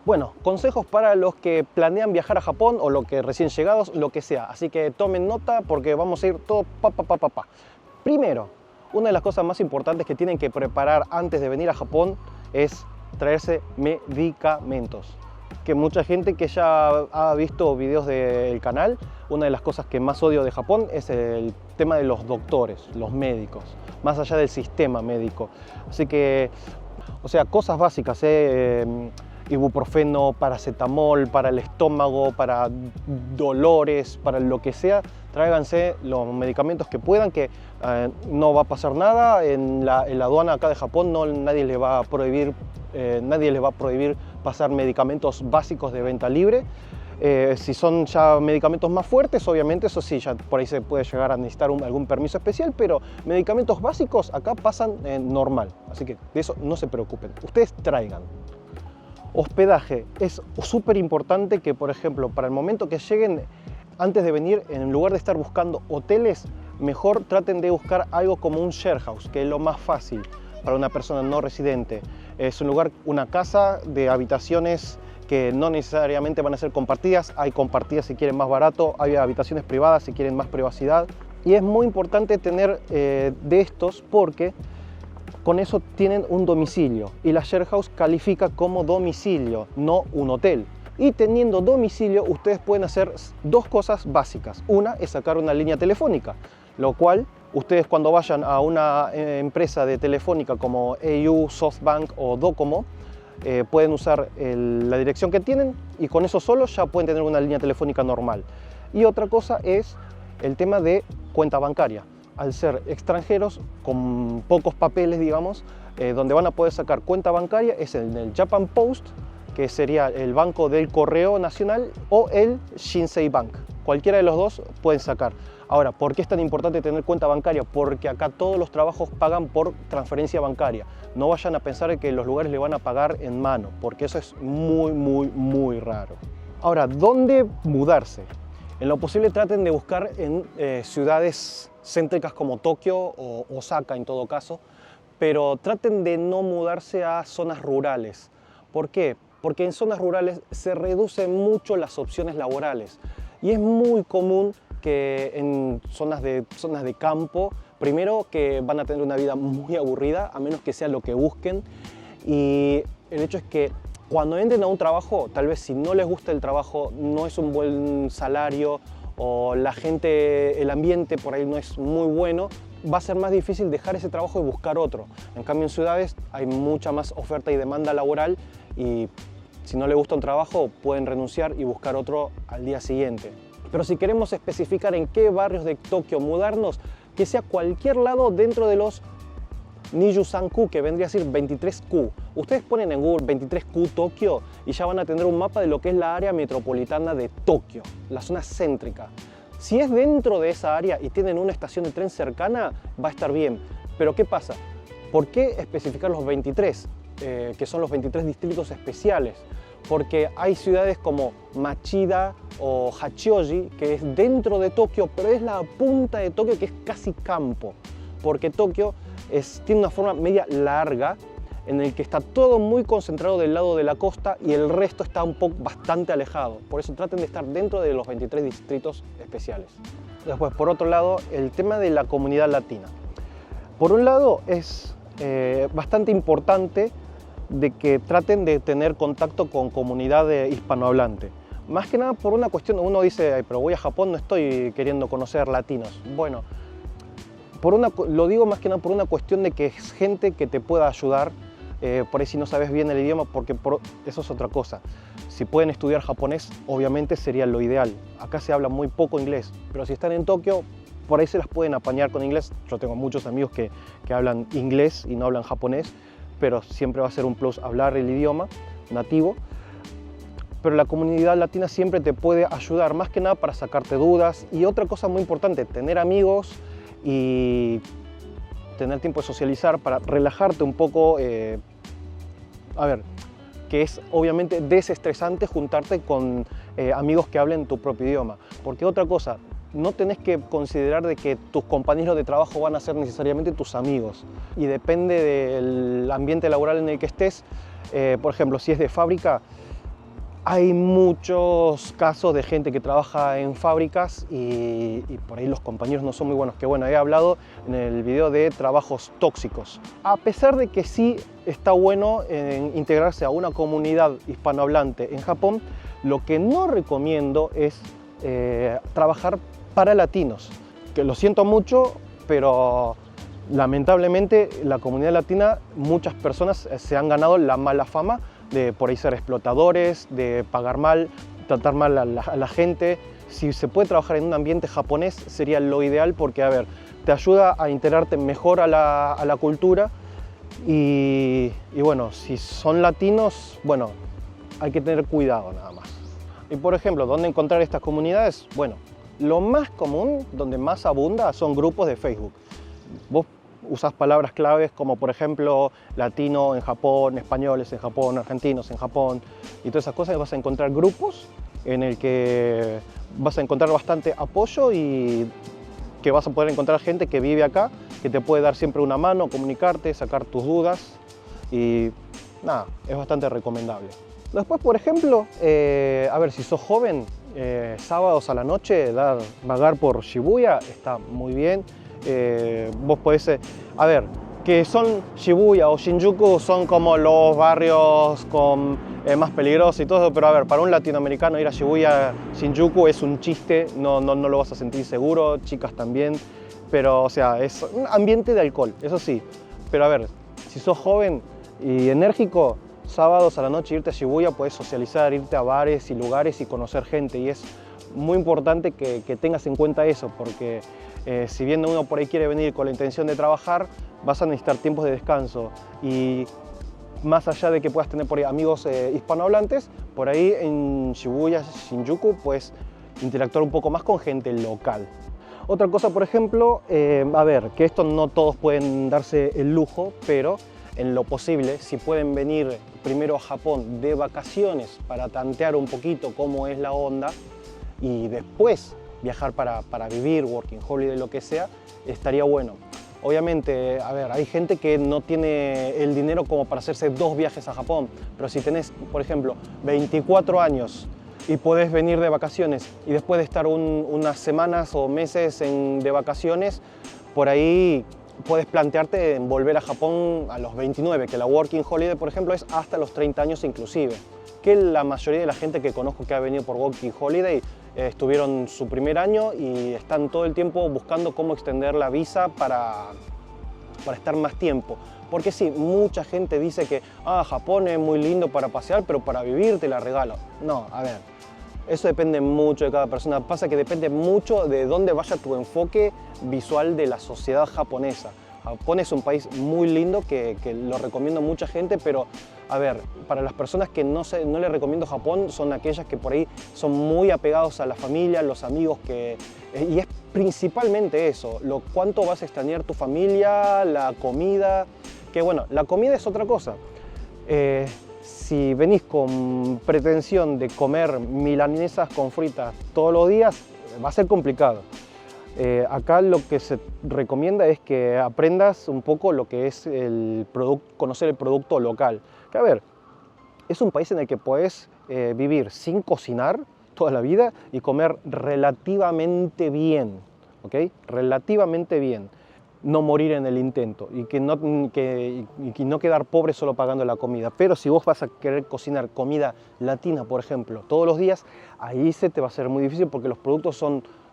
Bueno, consejos para los que planean viajar a Japón o los que recién llegados, lo que sea. Así que tomen nota porque vamos a ir todo pa. Primero, una de las cosas más importantes que tienen que preparar antes de venir a Japón es traerse medicamentos. Que mucha gente que ya ha visto videos del canal, una de las cosas que más odio de Japón es el tema de los doctores, los médicos, más allá del sistema médico. Así que, o sea, cosas básicas, ibuprofeno, paracetamol, para el estómago, para dolores, para lo que sea, tráiganse los medicamentos que puedan, que no va a pasar nada. En la aduana acá de Japón nadie les va a prohibir pasar medicamentos básicos de venta libre. Si son ya medicamentos más fuertes, obviamente eso sí, ya por ahí se puede llegar a necesitar algún permiso especial, pero medicamentos básicos acá pasan normal, así que de eso no se preocupen, ustedes traigan. Hospedaje, es súper importante que, por ejemplo, para el momento que lleguen, antes de venir, en lugar de estar buscando hoteles, mejor traten de buscar algo como un share house, que es lo más fácil para una persona no residente. Es un lugar, una casa de habitaciones que no necesariamente van a ser compartidas. Hay compartidas si quieren más barato, hay habitaciones privadas si quieren más privacidad. Y es muy importante tener de estos porque con eso tienen un domicilio y la share house califica como domicilio, no un hotel. Y teniendo domicilio, ustedes pueden hacer dos cosas básicas. Una es sacar una línea telefónica, lo cual ustedes cuando vayan a una empresa de telefónica como au, SoftBank o Docomo, pueden usar la dirección que tienen y con eso solo ya pueden tener una línea telefónica normal. Y otra cosa es el tema de cuenta bancaria. Al ser extranjeros con pocos papeles, digamos, donde van a poder sacar cuenta bancaria es en el Japan Post, que sería el Banco del Correo Nacional, o el Shinsei Bank. Cualquiera de los dos pueden sacar. Ahora, ¿por qué es tan importante tener cuenta bancaria? Porque acá todos los trabajos pagan por transferencia bancaria. No vayan a pensar que los lugares le van a pagar en mano, porque eso es muy raro. Ahora, ¿dónde mudarse? En lo posible traten de buscar en ciudades céntricas como Tokio o Osaka en todo caso, pero traten de no mudarse a zonas rurales. ¿Por qué? Porque en zonas rurales se reducen mucho las opciones laborales y es muy común que en zonas de campo, primero que van a tener una vida muy aburrida, a menos que sea lo que busquen, y el hecho es que cuando entren a un trabajo, tal vez si no les gusta el trabajo, no es un buen salario o la gente, el ambiente por ahí no es muy bueno, va a ser más difícil dejar ese trabajo y buscar otro. En cambio en ciudades hay mucha más oferta y demanda laboral y si no les gusta un trabajo pueden renunciar y buscar otro al día siguiente. Pero si queremos especificar en qué barrios de Tokio mudarnos, que sea cualquier lado dentro de los Nijusan-ku, que vendría a ser 23Q. Ustedes ponen en Google 23Q Tokio y ya van a tener un mapa de lo que es la área metropolitana de Tokio, la zona céntrica. Si es dentro de esa área y tienen una estación de tren cercana, va a estar bien. Pero ¿qué pasa? ¿Por qué especificar los 23, que son los 23 distritos especiales? Porque hay ciudades como Machida o Hachioji, que es dentro de Tokio, pero es la punta de Tokio que es casi campo. Porque Tokio tiene una forma media larga en el que está todo muy concentrado del lado de la costa y el resto está bastante alejado. Por eso traten de estar dentro de los 23 distritos especiales. Después, por otro lado, el tema de la comunidad latina. Por un lado, es bastante importante de que traten de tener contacto con comunidad hispanohablante. Más que nada por una cuestión, uno dice, "Ay, pero voy a Japón, no estoy queriendo conocer latinos". Bueno, lo digo más que nada por una cuestión de que es gente que te pueda ayudar, por ahí si no sabes bien el idioma, porque eso es otra cosa. Si pueden estudiar japonés, obviamente sería lo ideal. Acá se habla muy poco inglés, pero si están en Tokio, por ahí se las pueden apañar con inglés. Yo tengo muchos amigos que hablan inglés y no hablan japonés, pero siempre va a ser un plus hablar el idioma nativo. Pero la comunidad latina siempre te puede ayudar, más que nada para sacarte dudas. Y otra cosa muy importante, tener amigos y tener tiempo de socializar para relajarte un poco. A ver, que es obviamente desestresante juntarte con amigos que hablen tu propio idioma. Porque otra cosa, no tenés que considerar de que tus compañeros de trabajo van a ser necesariamente tus amigos. Y depende del ambiente laboral en el que estés. Por ejemplo, si es de fábrica, Hay muchos casos de gente que trabaja en fábricas y por ahí los compañeros no son muy buenos. Que bueno, he hablado en el video de trabajos tóxicos. A pesar de que sí está bueno en integrarse a una comunidad hispanohablante en Japón, lo que no recomiendo es trabajar para latinos. Que lo siento mucho, pero lamentablemente la comunidad latina, muchas personas se han ganado la mala fama de por ahí ser explotadores, de pagar mal, tratar mal a la gente. Si se puede trabajar en un ambiente japonés sería lo ideal porque, a ver, te ayuda a integrarte mejor a la cultura y bueno, si son latinos, bueno, hay que tener cuidado nada más. Y por ejemplo, ¿dónde encontrar estas comunidades? Bueno, lo más común, donde más abunda, son grupos de Facebook. Vos usas palabras claves como por ejemplo latino en Japón, españoles en Japón, argentinos en Japón y todas esas cosas, y vas a encontrar grupos en el que vas a encontrar bastante apoyo y que vas a poder encontrar gente que vive acá, que te puede dar siempre una mano, comunicarte, sacar tus dudas y nada, es bastante recomendable. Después, por ejemplo, a ver, si sos joven, sábados a la noche, vagar por Shibuya está muy bien. Vos podés, a ver, que son Shibuya o Shinjuku son como los barrios más peligrosos y todo eso, pero a ver, para un latinoamericano ir a Shibuya, Shinjuku es un chiste, no lo vas a sentir seguro, chicas también, pero o sea, es un ambiente de alcohol, eso sí, pero a ver, si sos joven y enérgico, sábados a la noche irte a Shibuya, puedes socializar, irte a bares y lugares y conocer gente, y es muy importante que tengas en cuenta eso, porque si bien uno por ahí quiere venir con la intención de trabajar, vas a necesitar tiempos de descanso y más allá de que puedas tener por ahí amigos hispanohablantes, por ahí en Shibuya, Shinjuku, puedes interactuar un poco más con gente local. Otra cosa, por ejemplo, a ver, que esto no todos pueden darse el lujo, pero en lo posible, si pueden venir primero a Japón de vacaciones para tantear un poquito cómo es la onda y después viajar para vivir, working holiday, lo que sea, estaría bueno. Obviamente, a ver, hay gente que no tiene el dinero como para hacerse 2 viajes a Japón, pero si tenés, por ejemplo, 24 años y podés venir de vacaciones y después de estar unas semanas o meses de vacaciones, por ahí puedes plantearte en volver a Japón a los 29, que la working holiday, por ejemplo, es hasta los 30 años inclusive. Que la mayoría de la gente que conozco que ha venido por working holiday estuvieron su primer año y están todo el tiempo buscando cómo extender la visa para estar más tiempo. Porque sí, mucha gente dice que Japón es muy lindo para pasear, pero para vivir te la regalo. No, a ver, eso depende mucho de cada persona. Pasa que depende mucho de dónde vaya tu enfoque visual de la sociedad japonesa. Japón es un país muy lindo que lo recomiendo a mucha gente, pero a ver, para las personas que no les recomiendo Japón son aquellas que por ahí son muy apegados a la familia, los amigos, y es principalmente eso, cuánto vas a extrañar tu familia, la comida, que bueno, la comida es otra cosa. Si venís con pretensión de comer milanesas con fritas todos los días, va a ser complicado. Acá lo que se recomienda es que aprendas un poco lo que es conocer el producto local. Que a ver, es un país en el que puedes vivir sin cocinar toda la vida y comer relativamente bien, ¿ok? Relativamente bien. No morir en el intento y que no quedar pobre solo pagando la comida. Pero si vos vas a querer cocinar comida latina, por ejemplo, todos los días, ahí se te va a hacer muy difícil porque los productos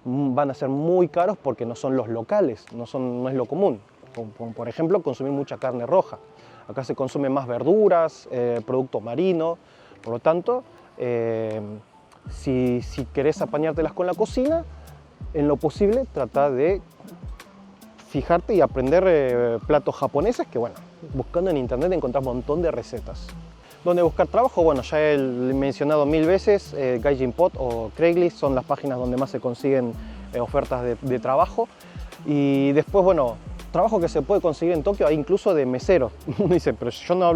van a ser muy caros porque no son los locales, no es lo común. Como por ejemplo, consumir mucha carne roja. Acá se consumen más verduras, producto marino. Por lo tanto, si querés apañártelas con la cocina, en lo posible trata de fijarte y aprender platos japoneses, que bueno, buscando en internet encontrás un montón de recetas. ¿Dónde buscar trabajo? Bueno, ya he mencionado 1000 veces, Gaijin Pot o Craigslist son las páginas donde más se consiguen ofertas de trabajo. Y después, bueno, trabajo que se puede conseguir en Tokio, incluso de mesero. Dicen, pero yo no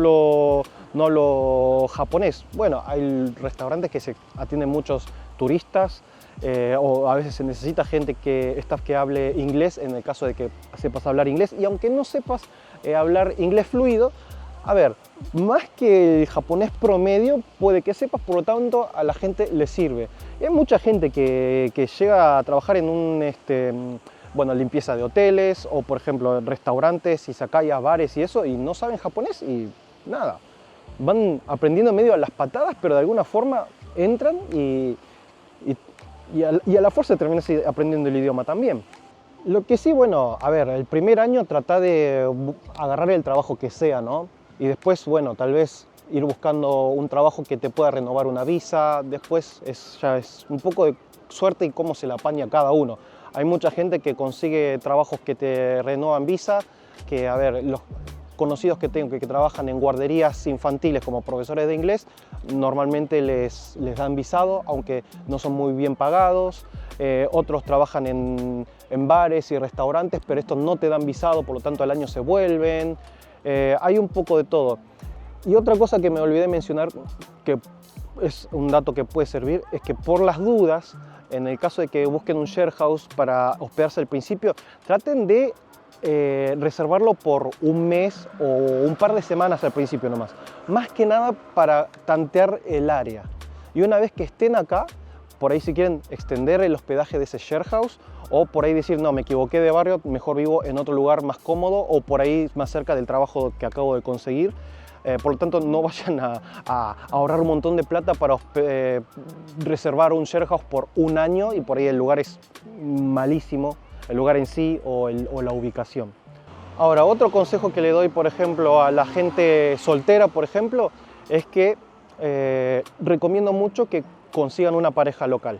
hablo japonés. Bueno, hay restaurantes que se atienden muchos turistas, o a veces se necesita gente staff que hable inglés en el caso de que sepas hablar inglés, y aunque no sepas hablar inglés fluido, A ver, más que el japonés promedio, puede que sepas, por lo tanto a la gente le sirve. Y hay mucha gente que llega a trabajar en bueno, limpieza de hoteles o por ejemplo en restaurantes, izakayas, bares y eso, y no saben japonés y nada. Van aprendiendo medio a las patadas, pero de alguna forma entran y a la fuerza terminan aprendiendo el idioma también. Lo que sí, bueno, a ver, el primer año trata de agarrar el trabajo que sea, ¿no? Y después, bueno, tal vez ir buscando un trabajo que te pueda renovar una visa. Después ya es un poco de suerte y cómo se la apaña cada uno. Hay mucha gente que consigue trabajos que te renuevan visa, que, a ver, los conocidos que tengo que trabajan en guarderías infantiles como profesores de inglés, normalmente les dan visado, aunque no son muy bien pagados. Otros trabajan en bares y restaurantes, pero estos no te dan visado, por lo tanto al año se vuelven. Hay un poco de todo. Y otra cosa que me olvidé mencionar, que es un dato que puede servir, es que por las dudas, en el caso de que busquen un share house para hospedarse al principio, traten de reservarlo por un mes o un par de semanas al principio nomás. Más que nada para tantear el área. Y una vez que estén acá, por ahí si quieren extender el hospedaje de ese share house, o por ahí decir, no, me equivoqué de barrio, mejor vivo en otro lugar más cómodo o por ahí más cerca del trabajo que acabo de conseguir. Por lo tanto, no vayan a ahorrar un montón de plata para reservar un share house por un año y por ahí el lugar es malísimo, el lugar en sí o la ubicación. Ahora, otro consejo que le doy, por ejemplo, a la gente soltera, por ejemplo, es que recomiendo mucho que consigan una pareja local.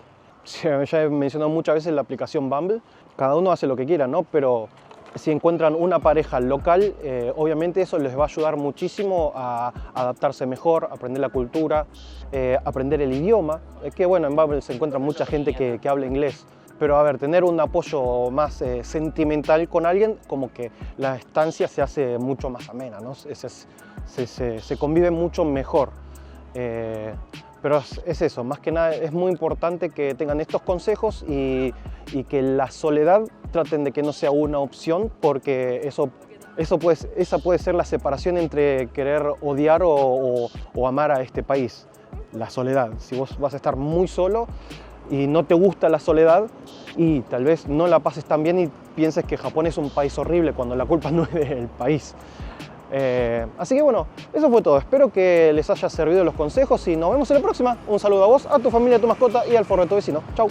Ya he mencionado muchas veces la aplicación Bumble, cada uno hace lo que quiera, ¿no? Pero si encuentran una pareja local, obviamente eso les va a ayudar muchísimo a adaptarse mejor, a aprender la cultura, aprender el idioma. Es que bueno, en Bumble se encuentra mucha gente que habla inglés, pero a ver, tener un apoyo más sentimental con alguien, como que la estancia se hace mucho más amena, ¿no? Se convive mucho mejor. Pero es eso, más que nada es muy importante que tengan estos consejos y que la soledad traten de que no sea una opción, porque esa puede ser la separación entre querer odiar o amar a este país, la soledad. Si vos vas a estar muy solo y no te gusta la soledad y tal vez no la pases tan bien y pienses que Japón es un país horrible cuando la culpa no es del país. Así que bueno, eso fue todo. Espero que les haya servido los consejos y nos vemos en la próxima. Un saludo a vos, a tu familia, a tu mascota y al forro de tu vecino. Chau.